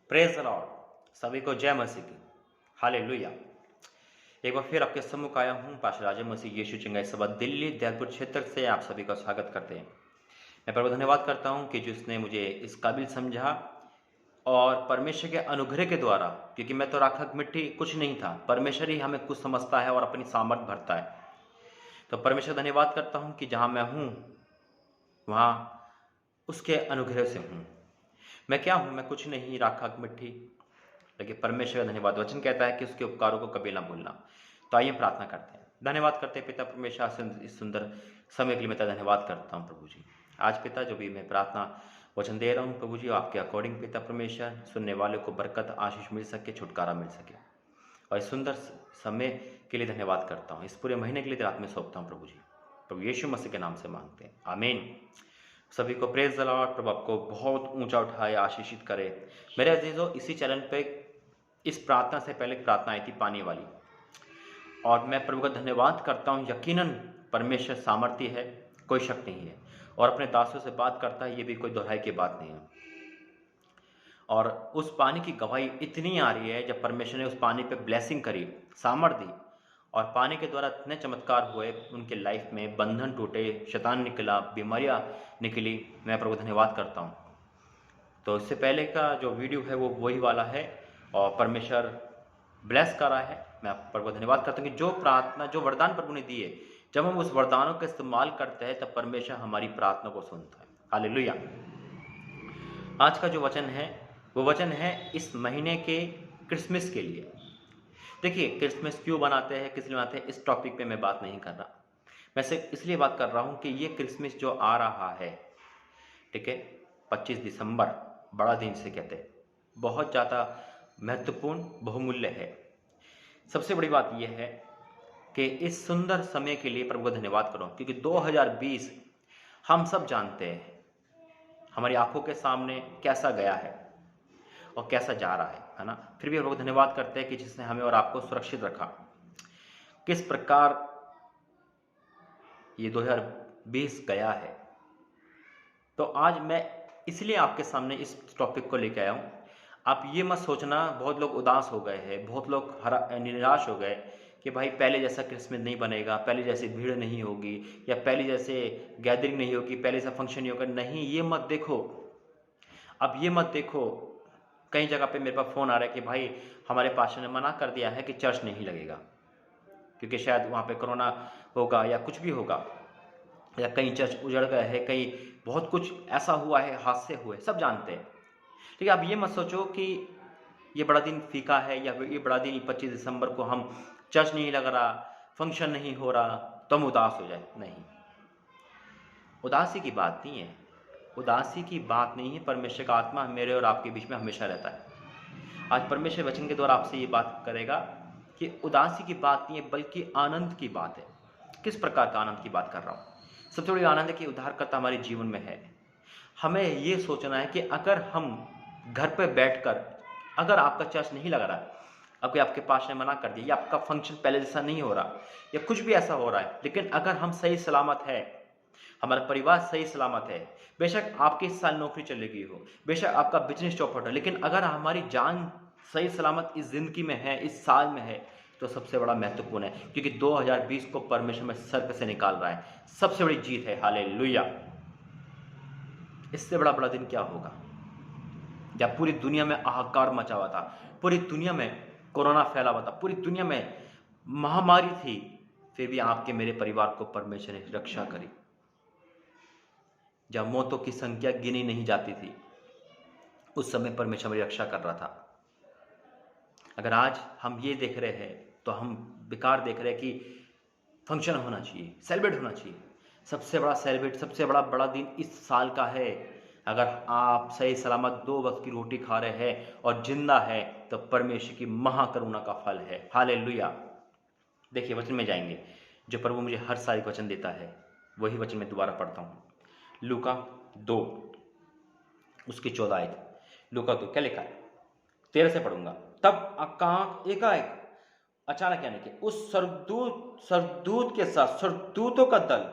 Praise the Lord. सभी को जय मसीह की। हालेलुया। एक बार फिर आपके सम्मुख आया हूँ। पास्टर राजा मसीह यीशु चिंगाई सभा दिल्ली दयालपुर क्षेत्र से आप सभी का स्वागत करते हैं। मैं प्रभु धन्यवाद करता हूँ कि जिसने मुझे इस काबिल समझा और परमेश्वर के अनुग्रह के द्वारा, क्योंकि मैं तो राखक मिट्टी कुछ नहीं था, परमेश्वर ही हमें कुछ समझता है और अपनी सामर्थ भरता है। तो परमेश्वर धन्यवाद करता हूँ कि जहाँ मैं हूँ वहाँ उसके अनुग्रह से हूँ। मैं क्या हूँ? मैं कुछ नहीं, राखक मिट्टी, लेकिन परमेश्वर का धन्यवाद। वचन कहता है कि उसके उपकारों को कभी ना भूलना। तो आइए प्रार्थना करते हैं। धन्यवाद करते हैं पिता परमेश्वर, इस सुंदर समय के लिए मैं धन्यवाद करता हूँ प्रभु जी। आज पिता जो भी मैं प्रार्थना वचन दे रहा हूँ प्रभु जी, आपके अकॉर्डिंग पिता परमेश्वर, सुनने वाले को बरकत आशीष मिल सके, छुटकारा मिल सके। और इस सुंदर समय के लिए धन्यवाद करता हूँ। इस पूरे महीने के लिए रात में सौंपता हूँ प्रभु जी। प्रभु यीशु मसीह के नाम से मांगते हैं, आमीन। सभी को प्रेज द लॉर्ड। प्रभु आपको बहुत ऊंचा उठाए, आशीषित करे। मेरे अजीजों, इसी चैनल पे इस प्रार्थना से पहले प्रार्थना आई थी पानी वाली, और मैं प्रभु का धन्यवाद करता हूँ। यकीनन परमेश्वर सामर्थ्य है, कोई शक नहीं है, और अपने दासों से बात करता है, ये भी कोई दोहराई की बात नहीं है। और उस पानी की गवाही इतनी आ रही है, जब परमेश्वर ने उस पानी पे ब्लेसिंग करी, सामर्थ दी, और पानी के द्वारा इतने चमत्कार हुए उनके लाइफ में, बंधन टूटे, शैतान निकला, बीमारियां निकली। मैं प्रभु धन्यवाद करता हूँ। तो इससे पहले का जो वीडियो है वो वही वाला है, और परमेश्वर ब्लेस कर रहा है। मैं प्रभु धन्यवाद करता हूँ कि जो प्रार्थना, जो वरदान प्रभु ने दिए, जब हम उस वरदानों का इस्तेमाल करते हैं तब परमेश्वर हमारी प्रार्थना को सुनता है। हालेलुया। आज का जो वचन है वो वचन है इस महीने के क्रिसमस के लिए। देखिए, क्रिसमस क्यों बनाते हैं, किस लिए बनाते हैं, इस टॉपिक पे मैं बात नहीं कर रहा। मैं सिर्फ इसलिए बात कर रहा हूँ कि ये क्रिसमस जो आ रहा है, ठीक है, 25 दिसंबर, बड़ा दिन से कहते हैं, बहुत ज़्यादा महत्वपूर्ण, बहुमूल्य है। सबसे बड़ी बात यह है कि इस सुंदर समय के लिए प्रभु का धन्यवाद करो, क्योंकि 2020 हम सब जानते हैं हमारी आंखों के सामने कैसा गया है और कैसा जा रहा है ना। फिर भी प्रभु का धन्यवाद करते हैं कि जिसने हमें और आपको सुरक्षित रखा। किस प्रकार ये 2020 गया है। तो आज मैं इसलिए आपके सामने इस टॉपिक को लेकर आया हूँ। आप ये मत सोचना, बहुत लोग उदास हो गए हैं, बहुत लोग निराश हो गए कि भाई पहले जैसा क्रिसमस नहीं बनेगा, पहले जैसी भीड़ नहीं होगी, या पहले जैसे गैदरिंग नहीं होगी, पहले जैसा फंक्शन नहीं होगा। नहीं, ये मत देखो। अब ये मत देखो। कई जगह पे मेरे पास फ़ोन आ रहा है कि भाई हमारे पास्टर ने मना कर दिया है कि चर्च नहीं लगेगा, क्योंकि शायद वहाँ पे कोरोना होगा या कुछ भी होगा, या कई चर्च उजड़ गए हैं, कई बहुत कुछ ऐसा हुआ है, हादसे हुए, सब जानते हैं। ठीक है, आप ये मत सोचो कि ये बड़ा दिन फीका है, या ये बड़ा दिन 25 दिसंबर को हम चर्च नहीं लग रहा, फंक्शन नहीं हो रहा, तो हम उदास हो जाए। नहीं, उदासी की बात नहीं है, उदासी की बात नहीं है। परमेश्वर का आत्मा मेरे और आपके बीच में हमेशा रहता है। आज परमेश्वर वचन के द्वारा आपसे ये बात करेगा कि उदासी की बात नहीं है, बल्कि आनंद की बात है। किस प्रकार का आनंद की बात कर रहा हूँ? सबसे बड़ी आनंद है कि उद्धारकर्ता हमारे जीवन में है। हमें ये सोचना है कि अगर हम घर पर बैठकर, अगर आपका चर्च नहीं लग रहा है, आपके पास ने मना कर दिया, या आपका फंक्शन पहले जैसा नहीं हो रहा, या कुछ भी ऐसा हो रहा है, लेकिन अगर हम सही सलामत है, हमारा परिवार सही सलामत है, बेशक आपकी इस साल नौकरी चली गई हो, बेशक आपका बिजनेस चौपट हो, लेकिन अगर हमारी जान सही सलामत इस जिंदगी में है, इस साल में है, तो सबसे बड़ा महत्वपूर्ण है, क्योंकि 2020 को परमेश्वर में सर्प से निकाल रहा है। सबसे बड़ी जीत है। हालेलुया। इससे बड़ा दिन क्या होगा? जब पूरी दुनिया में हाहाकार मचा हुआ था, पूरी दुनिया में कोरोना फैला हुआ था, पूरी दुनिया में महामारी थी, फिर भी आपके मेरे परिवार को परमेश्वर ने रक्षा करी। जब मौतों की संख्या गिनी नहीं जाती थी, उस समय परमेश्वर मेरी रक्षा कर रहा था। अगर आज हम ये देख रहे हैं तो हम बेकार देख रहे हैं कि फंक्शन होना चाहिए, सेलिब्रेट होना चाहिए। सबसे बड़ा सेलिब्रेट, सबसे बड़ा दिन इस साल का है। अगर आप सही सलामत 2 वक्त की रोटी खा रहे हैं और जिंदा है, तो परमेश्वर की महाकरुणा का फल है। हालेलुया। देखिए, वचन में जाएंगे, जो प्रभु मुझे हर साल वचन देता है, वही वचन मैं दोबारा पढ़ता हूँ। लूका 2 उसकी 14 आयत। लूका 2 क्या लिखा है? 13 से पढ़ूंगा। तब आकाश एकाएक, अचानक, यानी कि उस सरदूत के साथ सरदूतों का दल,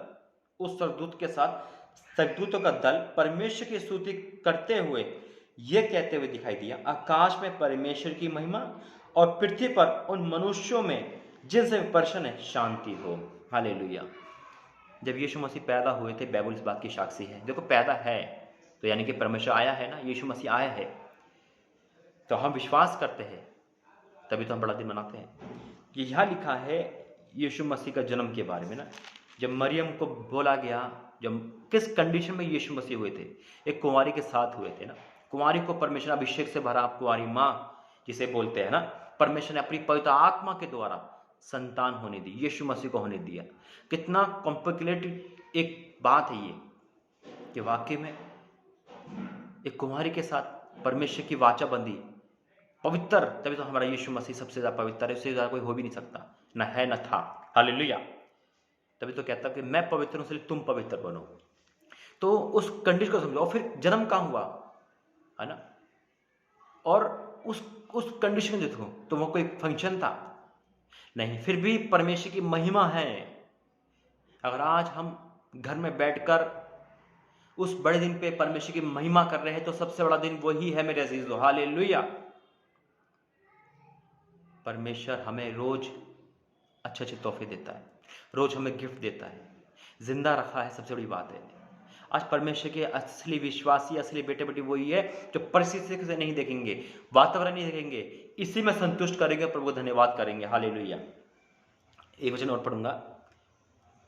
उस सरदूतों का दल परमेश्वर की स्तुति करते हुए यह कहते हुए दिखाई दिया, आकाश में परमेश्वर की महिमा और पृथ्वी पर उन मनुष्यों में जिनसे प्रसन्न है शांति हो। हालेलुया। जब यीशु मसीह पैदा हुए थे, बाइबल इस बात की साक्षी है। देखो, पैदा है तो यानी कि परमेश्वर आया है ना, यीशु मसीह आया है, तो हम विश्वास करते हैं, तभी तो हम बड़ा दिन मनाते हैं। कि यहाँ लिखा है यीशु मसीह का जन्म के बारे में ना, जब मरियम को बोला गया, जब किस कंडीशन में यीशु मसीह हुए थे, एक कुंवारी के साथ हुए थे ना। कुंवारी को परमेश्वर अभिषेक से भरा, कुंवारी माँ जिसे बोलते हैं ना, परमेश्वर ने अपनी पवित्र आत्मा के द्वारा संतान होने दी, यीशु मसीह को होने दिया। कितना कॉम्प्लिकेटेड एक बात है ये, कि वाकई में एक कुंवारी के साथ परमेश्वर की वाचा बंदी, पवित्र, तभी तो हमारा यीशु मसीह सबसे ज्यादा पवित्र है, उससे ज्यादा कोई हो भी नहीं सकता, न है न था। हालेलुया। तभी तो कहता कि मैं पवित्र हूं, इसलिए तुम पवित्र बनो। तो उस कंडीशन को समझो। और फिर जन्म कहां हुआ, है ना, और उस कंडीशन को देखो, तो वो कोई फंक्शन था नहीं, फिर भी परमेश्वर की महिमा है। अगर आज हम घर में बैठकर उस बड़े दिन पे परमेश्वर की महिमा कर रहे हैं, तो सबसे बड़ा दिन वही है मेरे अजीजों। हालेलुया। परमेश्वर हमें रोज अच्छे अच्छे तोहफे देता है, रोज हमें गिफ्ट देता है, जिंदा रखा है, सबसे बड़ी बात है। आज परमेश्वर के असली विश्वासी, असली बेटे बेटी वही है जो परिस्थिति से नहीं देखेंगे, वातावरण नहीं देखेंगे, इसी में संतुष्ट करेंगे, प्रभु धन्यवाद करेंगे। हालेलुया। एक वचन और पढ़ूंगा,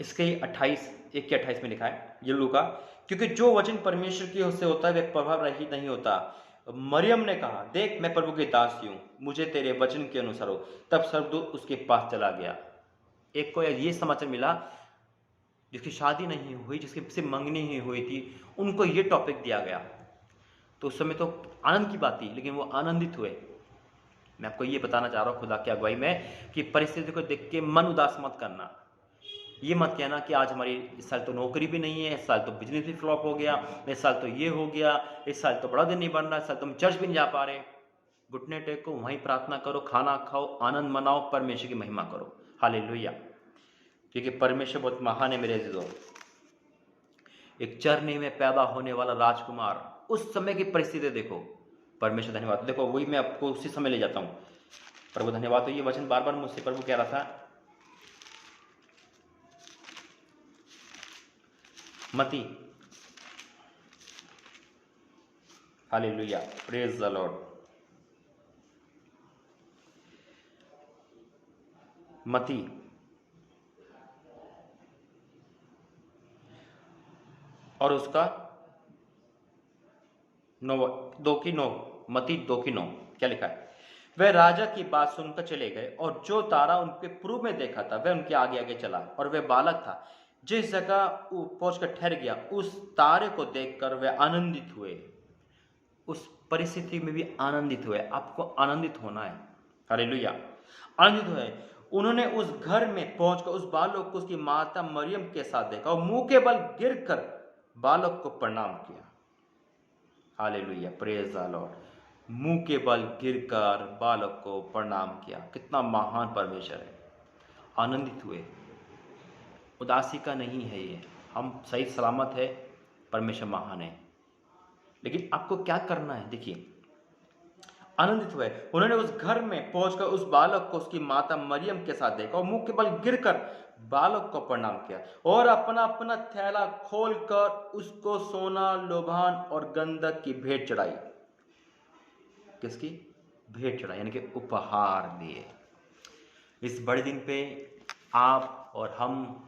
इसके 1:28 में लिखा है, ये लूका, क्योंकि जो वचन परमेश्वर की ओर से होता है वह प्रभाव रहित नहीं होता। मरियम ने कहा, देख मैं प्रभु की दासी हूं, मुझे तेरे वचन के अनुसार हो। तब स्वर्गदूत उसके पास चला गया। एक को ये समाचार मिला, जिसकी शादी नहीं हुई, जिसकी सिर्फ मंगनी ही हुई थी, उनको ये टॉपिक दिया गया। तो उस समय तो आनंद की बात थी, लेकिन वो आनंदित हुए। मैं आपको ये बताना चाह रहा हूँ खुदा की अगुवाई में, कि परिस्थिति को देख के मन उदास मत करना। ये मत कहना कि आज हमारी इस साल तो नौकरी भी नहीं है, इस साल तो बिजनेस भी फ्लॉप हो गया, इस साल तो ये हो गया, इस साल तो बड़ा दिन नहीं बन रहा, इस साल तो हम चर्च भी नहीं जा पा रहे। घुटने टेको, वहीं प्रार्थना करो, खाना खाओ, आनंद मनाओ, परमेश्वर की महिमा करो। हालेलुया। क्योंकि परमेश्वर बहुत महान है मेरे अजीजों। एक चरनी में पैदा होने वाला राजकुमार, उस समय की परिस्थिति देखो। परमेश्वर धन्यवाद। देखो, वही मैं आपको उसी समय ले जाता हूं। प्रभु धन्यवाद। तो ये वचन बार बार मुझसे प्रभु कह रहा था, मती, हालेलुया, प्रेज द लॉर्ड। मती और उसका 2:9, मती 2:9 क्या लिखा है, वह राजा की बात सुनकर चले गए, और जो तारा उनके पूर्व में देखा था वह उनके आगे आगे चला, और वह बालक था जिस जगह पहुंचकर ठहर गया, उस तारे को देखकर वह आनंदित हुए। उस परिस्थिति में भी आनंदित हुए। आपको आनंदित होना है। हालेलुया। आनंदित हुए। उन्होंने उस घर में पहुंचकर उस बालक को उसकी माता मरियम के साथ देखा, और मुंह के बल गिरकर बालक को प्रणाम किया। Hallelujah, praise the Lord. मुंह के बल गिरकर बालक को प्रणाम किया। कितना महान परमेश्वर है। आनंदित हुए। उदासी का नहीं है ये, हम सही सलामत है, परमेश्वर महान है। लेकिन आपको क्या करना है, देखिए, आनंदित हुए। उन्होंने उस घर में पहुंचकर उस बालक को उसकी माता मरियम के साथ देखा, और मुंह के बल गिरकर बालक को प्रणाम किया, और अपना अपना थैला खोलकर उसको सोना, लोभान और गंधक की भेंट चढ़ाई। किसकी भेंट चढ़ाई? यानी कि उपहार दिए। इस बड़े दिन पे आप और हम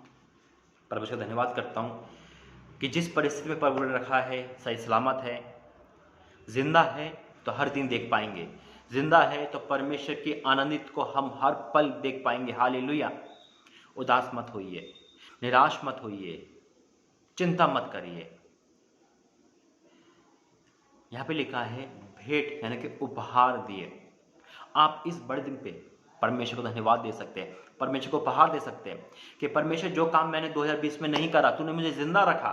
परमेश्वर का धन्यवाद करता हूं कि जिस परिस्थिति में प्रभु ने रखा है, सही सलामत है, जिंदा है, तो हर दिन देख पाएंगे। जिंदा है तो परमेश्वर की आनंदित को हम हर पल देख पाएंगे। हालेलुया। उदास मत होइए, निराश मत होइए, चिंता मत करिए। यहां पे लिखा है भेंट, यानी कि उपहार दिए। आप इस बड़े दिन पे परमेश्वर को धन्यवाद दे सकते हैं, परमेश्वर को उपहार दे सकते हैं कि परमेश्वर, जो काम मैंने 2020 में नहीं करा, तूने मुझे जिंदा रखा,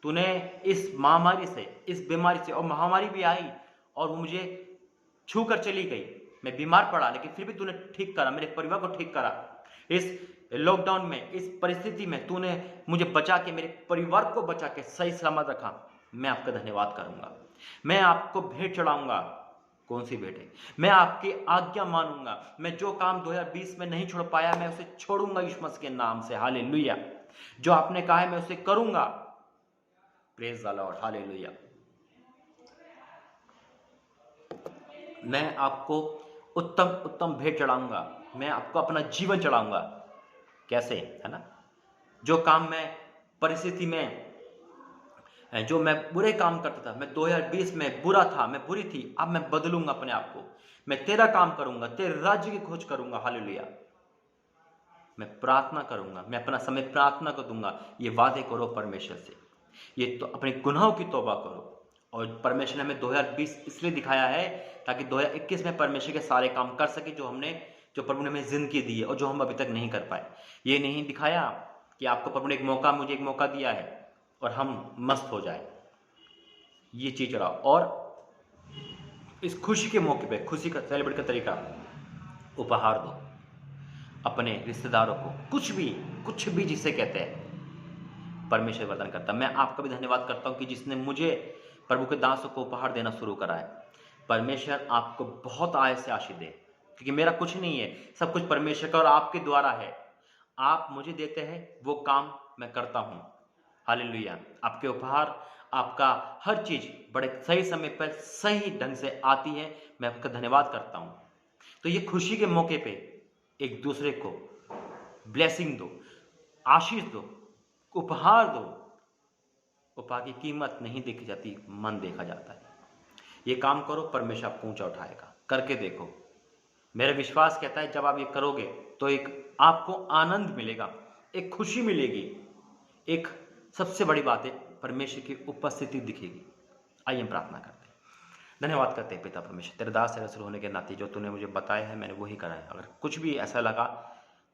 तूने इस महामारी से, इस बीमारी से, और महामारी भी आई और वो मुझे छू कर चली गई, मैं बीमार पड़ा, लेकिन फिर भी तूने ठीक करा, मेरे परिवार को ठीक करा। इस लॉकडाउन में, इस परिस्थिति में तूने मुझे बचा के, मेरे परिवार को बचा के सही सलामत रखा। मैं आपका धन्यवाद करूंगा। मैं आपको भेंट चढ़ाऊंगा। कौन सी भेंट है? मैं आपकी आज्ञा मानूंगा। मैं जो काम 2020 में नहीं छोड़ पाया मैं उसे छोड़ूंगा यीशु मसीह के नाम से। हालेलुया। जो आपने कहा है मैं उसे करूंगा। Praise the Lord. हालेलुया। मैं आपको उत्तम उत्तम भेंट चढ़ाऊंगा। मैं आपको अपना जीवन चढ़ाऊंगा। कैसे? है ना? जो काम मैं परिस्थिति में, जो मैं बुरे काम करता था, मैं 2020 में बुरा था, मैं बुरी थी, अब मैं बदलूंगा अपने आप को। मैं तेरा काम करूंगा, तेरे राज्य की खोज करूंगा। हालेलुया। मैं प्रार्थना करूंगा, मैं अपना समय प्रार्थना को दूंगा। ये वादे करो परमेश्वर से। ये तो अपने गुनाहों की तौबा करो। और परमेश्वर ने हमें 2020 इसलिए दिखाया है ताकि 2021 में परमेश्वर के सारे काम कर सके जो प्रभु ने हमें जिंदगी दी है और जो हम अभी तक नहीं कर पाए। ये नहीं दिखाया कि आपको प्रभु ने मुझे एक मौका दिया है और हम मस्त हो जाए। ये चीज रहा। और इस खुशी के मौके पे खुशी का सेलिब्रेट का तरीका, उपहार दो अपने रिश्तेदारों को। कुछ भी जिसे कहते हैं, परमेश्वर वरदान करता। मैं आपका भी धन्यवाद करता हूं कि जिसने मुझे प्रभु के दासों को उपहार देना शुरू करा है। परमेश्वर आपको बहुत आय से आशीष दे, क्योंकि मेरा कुछ नहीं है, सब कुछ परमेश्वर का और आपके द्वारा है। आप मुझे देते हैं, वो काम मैं करता हूं। हालेलुया। आपके उपहार, आपका हर चीज बड़े सही समय पर सही ढंग से आती है। मैं आपका धन्यवाद करता हूं। तो ये खुशी के मौके पे एक दूसरे को ब्लेसिंग दो, आशीष दो, उपहार दो। उपहार की कीमत नहीं देखी जाती, मन देखा जाता है। ये काम करो, परमेश्वर आपको ऊंचा उठाएगा। करके देखो। मेरा विश्वास कहता है जब आप ये करोगे तो एक आपको आनंद मिलेगा, एक खुशी मिलेगी, एक सबसे बड़ी बात है परमेश्वर की उपस्थिति दिखेगी। आइए हम प्रार्थना करते हैं। धन्यवाद करते हैं पिता परमेश्वर, तेरे दास तेरे रसूल होने के नाते जो तूने मुझे बताया है मैंने वही करा है। अगर कुछ भी ऐसा लगा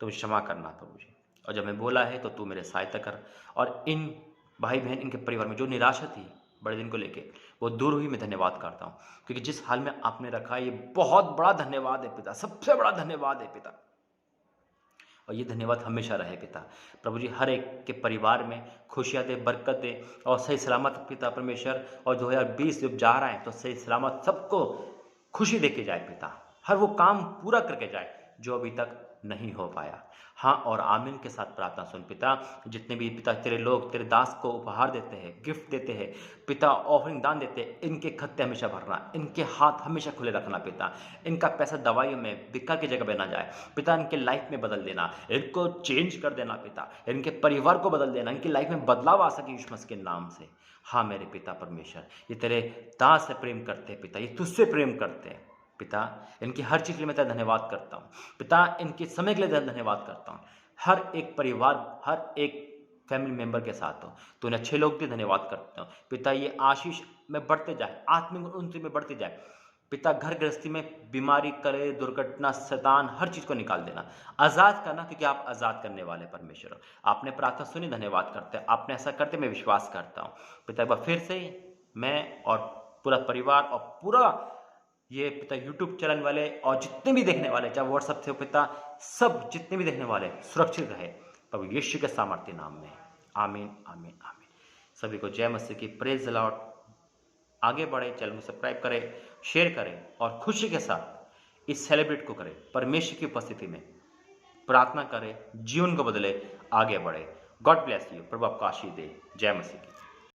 तो मुझे क्षमा करना था मुझे, और जब मैं बोला है तो तू मेरे सहायता कर। और इन भाई बहन, इनके परिवार में जो निराशा थी बड़े दिन को लेके, वो दूर हुई। मैं धन्यवाद करता हूँ क्योंकि जिस हाल में आपने रखा है ये बहुत बड़ा धन्यवाद है पिता, सबसे बड़ा धन्यवाद है पिता। और ये धन्यवाद हमेशा रहे पिता। प्रभु जी हर एक के परिवार में खुशियाँ दे, बरकत दे और सही सलामत पिता परमेश्वर। और 2020 जब जा रहा है तो सही सलामत सबको खुशी दे के जाए पिता। हर वो काम पूरा करके जाए जो अभी तक नहीं हो पाया। हाँ और आमीन के साथ प्रार्थना सुन पिता। जितने भी पिता तेरे लोग तेरे दास को उपहार देते हैं, गिफ्ट देते हैं पिता, ऑफरिंग दान देते हैं, इनके खत्ते हमेशा भरना, इनके हाथ हमेशा खुले रखना पिता। इनका पैसा दवाइयों में बिक्का की जगह पे ना जाए पिता। इनके लाइफ में बदल देना, इनको चेंज कर देना पिता। इनके परिवार को बदल देना, इनकी लाइफ में बदलाव आ सके यीशु मसीह के नाम से। हाँ मेरे पिता परमेश्वर, ये तेरे दास से प्रेम करते हैं पिता, ये तुझसे प्रेम करते हैं पिता। इनकी हर चीज़ के लिए मैं तेरा धन्यवाद करता हूँ पिता। इनके समय के लिए तेरा धन्यवाद करता हूँ। हर एक परिवार, हर एक फैमिली मेंबर के साथ हो तो उन्हें अच्छे लोग भी धन्यवाद करता हूँ पिता। ये आशीष में बढ़ते जाए, आत्मिक उन्नति में बढ़ते जाए पिता। घर गृहस्थी में बीमारी, करे, दुर्घटना, शैतान, हर चीज़ को निकाल देना, आज़ाद करना, क्योंकि आप आज़ाद करने वाले परमेश्वर। आपने प्रार्थना सुनी, धन्यवाद करते हैं। आपने ऐसा करते मैं विश्वास करता हूँ पिता। एक बार फिर से मैं और पूरा परिवार और पूरा ये पिता यूट्यूब चैनल वाले और जितने भी देखने वाले, चाहे व्हाट्सएप से हो पिता, सब जितने भी देखने वाले सुरक्षित रहे प्रभु यीशु के सामर्थ्य नाम में। आमीन आमीन आमीन। सभी को जय मसीह की। Praise the Lord. आगे बढ़े, चैनल को सब्सक्राइब करें, शेयर करें और खुशी के साथ इस सेलिब्रेट को करें। परमेश्वर की उपस्थिति में प्रार्थना करें, जीवन को बदले, आगे बढ़े। God bless you. प्रभु आपको आशीष दे। जय मसीह की।